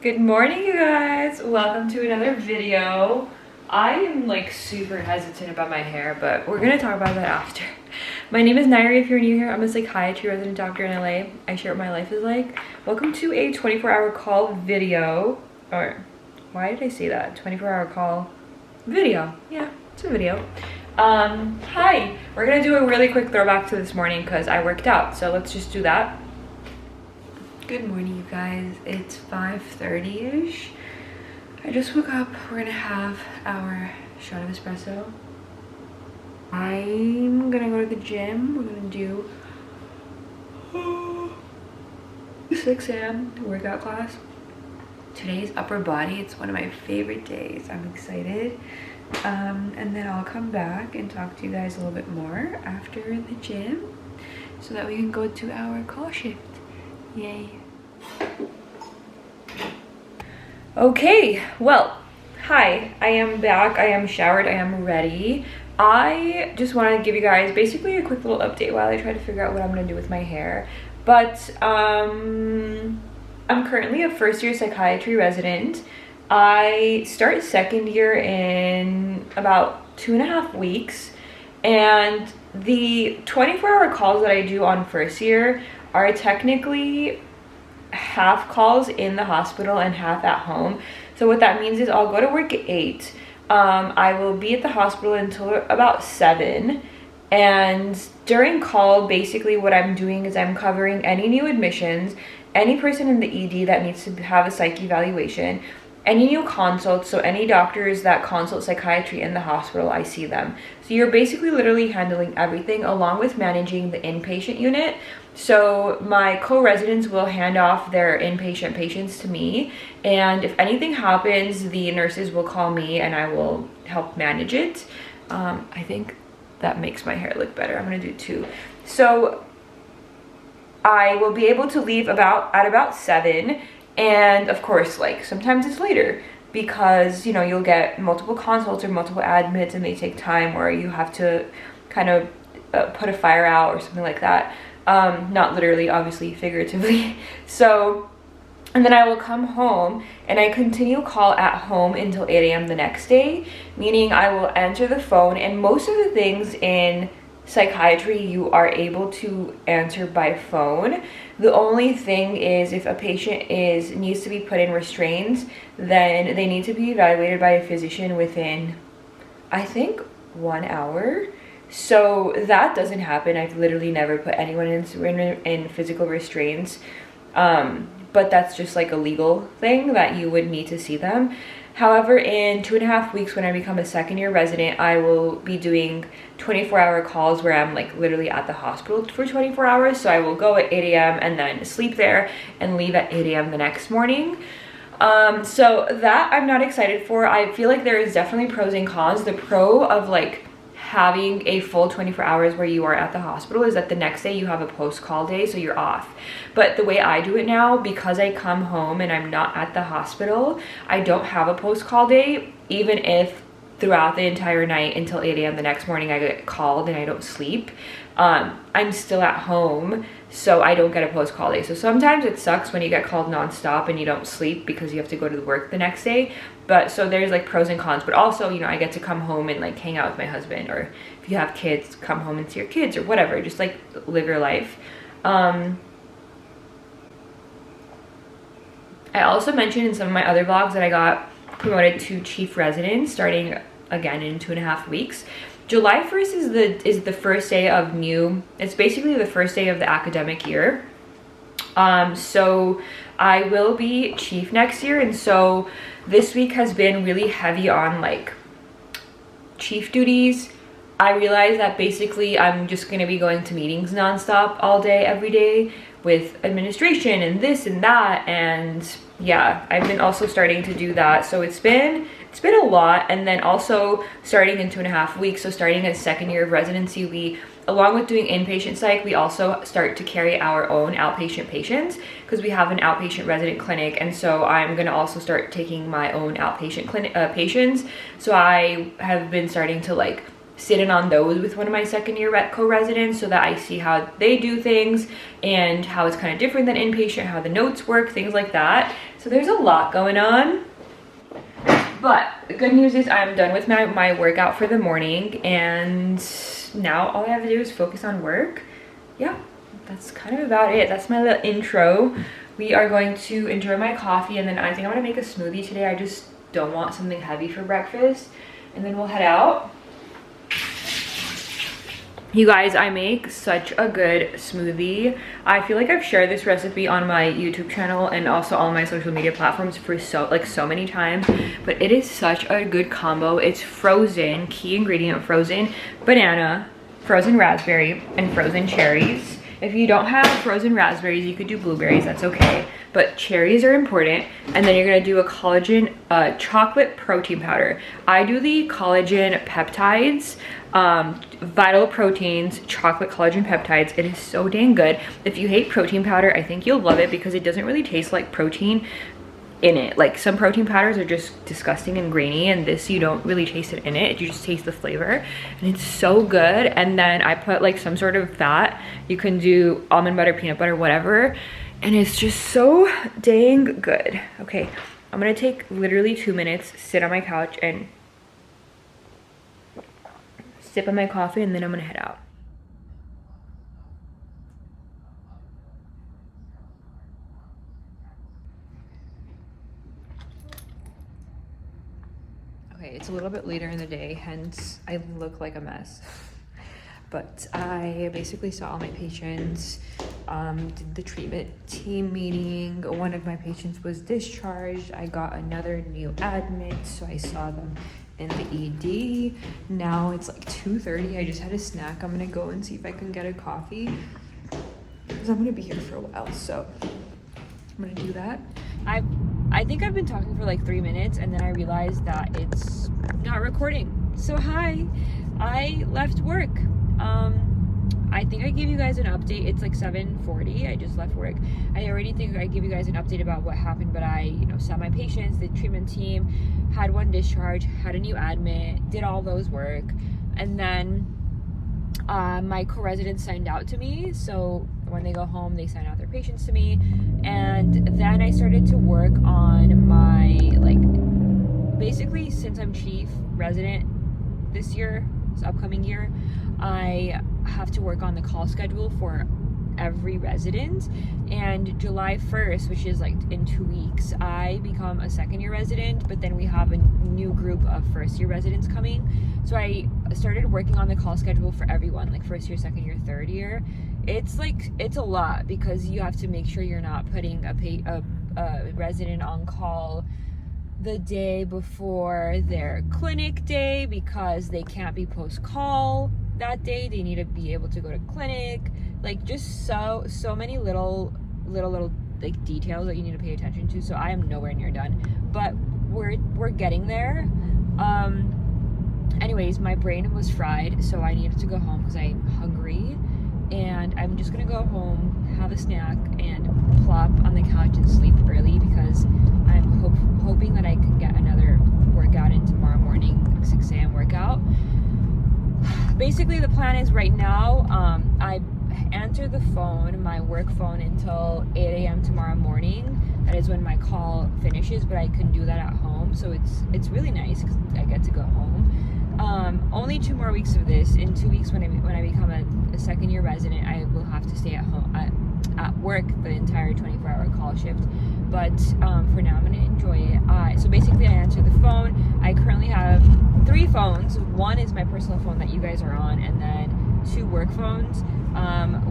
Good morning, you guys. Welcome to another video. I am like super hesitant about my hair, but we're gonna talk about that after. My name is Nayiri. If you're new here, I'm a psychiatry resident doctor in LA. I share what my life is like. Welcome to a 24-hour call video. Or why did I say that? 24-hour call video. Yeah, it's a video. Hi. We're gonna do a really quick throwback to this morning because I worked out. So let's just do that. Good morning, you guys. It's 5:30-ish. I just woke up. We're gonna have our shot of espresso. I'm gonna go to the gym. We're gonna do 6 a.m. workout class. Today's upper body. It's one of my favorite days. I'm excited. And then I'll come back and talk to you guys a little bit more after the gym so that we can go to our call shift. Yay. Okay, well, hi, I am back. I am showered. I am ready. I just want to give you guys basically a quick little update while I try to figure out what I'm going to do with my hair. But I'm currently a first-year psychiatry resident. I start second year in about 2.5 weeks. And the 24-hour calls that I do on first year are technically half calls in the hospital and half at home. So what that means is I'll go to work at 8. I will be at the hospital until about 7. And during call, basically what I'm doing is I'm covering any new admissions, any person in the ED that needs to have a psych evaluation, any new consults, so any doctors that consult psychiatry in the hospital, I see them. So you're basically literally handling everything along with managing the inpatient unit. So my co-residents will hand off their inpatient patients to me, and if anything happens, the nurses will call me and I will help manage it. I think that makes my hair look better. I'm gonna do 2. So I will be able to leave at about 7. And of course, like sometimes it's later because, you know, you'll get multiple consults or multiple admits and they take time, or you have to kind of put a fire out or something like that. Not literally, obviously, figuratively. So, and then I will come home and I continue call at home until 8 a.m. the next day, meaning I will answer the phone, and most of the things in psychiatry you are able to answer by phone. The only thing is if a patient needs to be put in restraints, then they need to be evaluated by a physician within, I think, 1 hour. So that doesn't happen. I've literally never put anyone in physical restraints, but that's just like a legal thing that you would need to see them. However, in 2.5 weeks, when I become a second-year resident, I will be doing 24-hour calls where I'm like literally at the hospital for 24 hours. So I will go at 8 a.m. and then sleep there and leave at 8 a.m. the next morning. So that I'm not excited for. I feel like there is definitely pros and cons. The pro of like having a full 24 hours where you are at the hospital is that the next day you have a post-call day, so you're off. But the way I do it now, because I come home and I'm not at the hospital, I don't have a post-call day, even if throughout the entire night until 8 a.m. the next morning I get called and I don't sleep. I'm still at home, so I don't get a post-call day. So sometimes it sucks when you get called nonstop and you don't sleep because you have to go to work the next day. But so there's like pros and cons, but also, you know, I get to come home and like hang out with my husband, or if you have kids, come home and see your kids or whatever, just like live your life. I also mentioned in some of my other vlogs that I got promoted to chief resident starting again in 2.5 weeks. July 1st is the first day of it's basically the first day of the academic year. So I will be chief next year, and so this week has been really heavy on like chief duties. I realized that basically I'm just going to be going to meetings nonstop all day, every day with administration and this and that. And yeah, I've been also starting to do that. So it's been a lot. And then also starting in 2.5 weeks. So starting at second year of residency, we, along with doing inpatient psych, we also start to carry our own outpatient patients because we have an outpatient resident clinic. And so I'm going to also start taking my own outpatient clinic patients. So I have been starting to like sit in on those with one of my second year co-residents so that I see how they do things and how it's kind of different than inpatient, how the notes work, things like that. So there's a lot going on. But the good news is I'm done with my workout for the morning, and now all I have to do is focus on work. Yeah, that's kind of about it. That's my little intro. We are going to enjoy my coffee, and then I think I'm gonna make a smoothie today. I just don't want something heavy for breakfast, and then we'll head out. You guys, I make such a good smoothie. I feel like I've shared this recipe on my YouTube channel and also all my social media platforms for so many times, but it is such a good combo. It's frozen, key ingredient, frozen banana, frozen raspberry, and frozen cherries. If you don't have frozen raspberries, you could do blueberries, that's okay. But cherries are important. And then you're gonna do a collagen chocolate protein powder. I do the collagen peptides, vital proteins, chocolate collagen peptides. It is so dang good. If you hate protein powder, I think you'll love it because it doesn't really taste like protein in it. Like some protein powders are just disgusting and grainy, and this you don't really taste it in it, you just taste the flavor, and it's so good. And then I put like some sort of fat. You can do almond butter, peanut butter, whatever, and it's just so dang good. Okay, I'm gonna take literally 2 minutes, sit on my couch and sip on my coffee, and then I'm gonna head out. Okay, it's a little bit later in the day, hence I look like a mess. But I basically saw all my patients, did the treatment team meeting. One of my patients was discharged. I got another new admit, so I saw them in the ED. Now it's like 2:30. I just had a snack. I'm gonna go and see if I can get a coffee because I'm gonna be here for a while, so I'm gonna do that. I think I've been talking for like 3 minutes, and then I realized that it's not recording. So hi, I left work. I think I gave you guys an update. It's like 7:40. I just left work. I already think I gave you guys an update about what happened, but I, saw my patients, the treatment team, had one discharge, had a new admit, did all those work, and then my co-residents signed out to me. So when they go home, they sign out their patients to me, and then I started to work on my, basically since I'm chief resident this year, this upcoming year, I have to work on the call schedule for every resident. And July 1st, which is like in 2 weeks, I become a second year resident, but then we have a new group of first year residents coming. So I started working on the call schedule for everyone, like first year, second year, third year. It's a lot because you have to make sure you're not putting a resident on call the day before their clinic day because they can't be post-call that day. They need to be able to go to clinic. Like just so many little like details that you need to pay attention to. So I am nowhere near done, but we're getting there. Anyways, my brain was fried, so I needed to go home because I'm hungry, and I'm just gonna go home, have a snack, and plop on the couch and sleep early because I'm hoping that I can get another workout in tomorrow morning, 6 a.m. workout. Basically, the plan is right now, I answer the phone, my work phone, until 8 a.m. tomorrow morning. That is when my call finishes, but I can do that at home, so it's really nice because I get to go home. Only 2 more weeks of this. In 2 weeks, when I become a second year resident, I will have to stay at home at work the entire 24-hour call shift. But for now, I'm gonna enjoy it. So basically, I answer the phone. I currently have 3 phones. One is my personal phone that you guys are on, and then 2 work phones.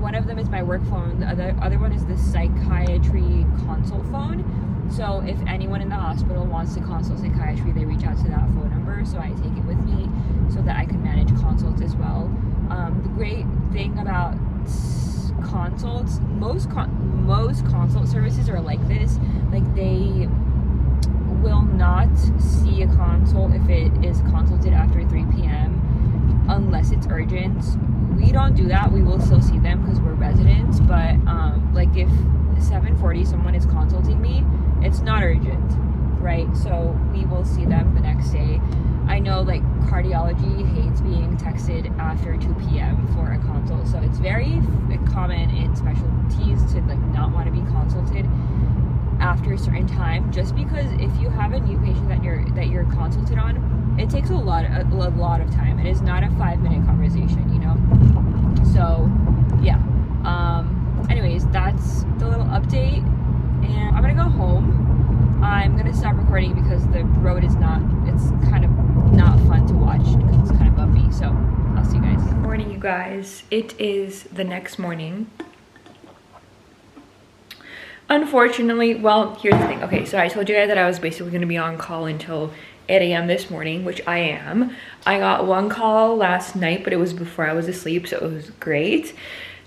One of them is my work phone. The other one is the psychiatry consult phone. So if anyone in the hospital wants to consult psychiatry, they reach out to that phone number. So I take it with me so that I can manage consults as well. The great thing about consults, most consult services are like this. Like they will not see a consult if it is consulted after 3 p.m. unless it's urgent. We don't do that. We will still see them because we're residents, but like if 7:40 someone is consulting me, it's not urgent, right? So we will see them the next day. I know like cardiology hates being texted after 2 p.m. for a consult, so it's very common in specialties to like not want to be consulted after a certain time, just because if you have a new patient that you're consulted on, it takes a lot of time. It is not a 5-minute conversation, you know. So yeah, anyways, that's the little update, and I'm gonna go home. I'm gonna stop recording because the road is it's kind of not fun to watch because it's kind of bumpy. So I'll see you guys. Morning, you guys. It is the next morning. Unfortunately, well, here's the thing. Okay, so I told you guys that I was basically going to be on call until 8 a.m. this morning, which I am. I got one call last night, but it was before I was asleep, so it was great.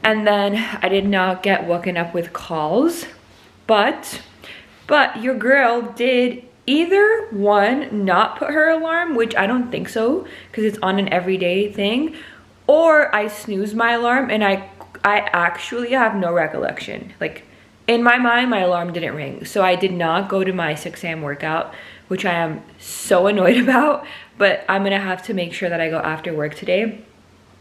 And then I did not get woken up with calls, but your girl did either one, not put her alarm, which I don't think so, because it's on an everyday thing, or I snoozed my alarm, and I actually have no recollection. Like, in my mind, my alarm didn't ring. So I did not go to my 6 a.m. workout, which I am so annoyed about, but I'm gonna have to make sure that I go after work today,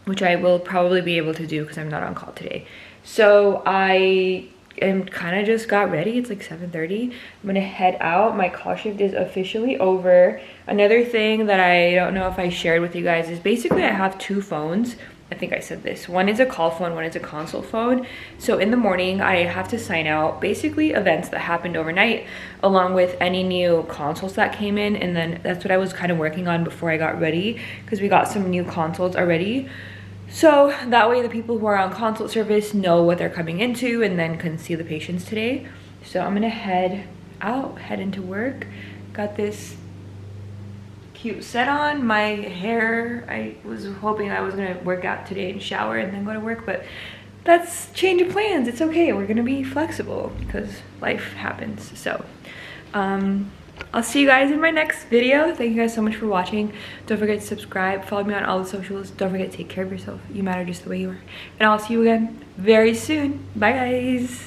which I will probably be able to do because I'm not on call today. So I am kind of just got ready. It's like 7:30. I'm gonna head out. My call shift is officially over. Another thing that I don't know if I shared with you guys is basically I have 2 phones. I think I said this. One is a call phone, one is a consult phone. So in the morning, I have to sign out basically events that happened overnight, along with any new consults that came in. And then that's what I was kind of working on before I got ready, because we got some new consults already. So that way the people who are on consult service know what they're coming into and then can see the patients today. So I'm gonna head out, head into work. Got this cute set on. My hair, I was hoping I was gonna work out today and shower and then go to work, but that's change of plans. It's okay, we're gonna be flexible because life happens. So I'll see you guys in my next video. Thank you guys so much for watching. Don't forget to subscribe, follow me on all the socials. Don't forget to take care of yourself. You matter just the way you are, and I'll see you again very soon. Bye guys.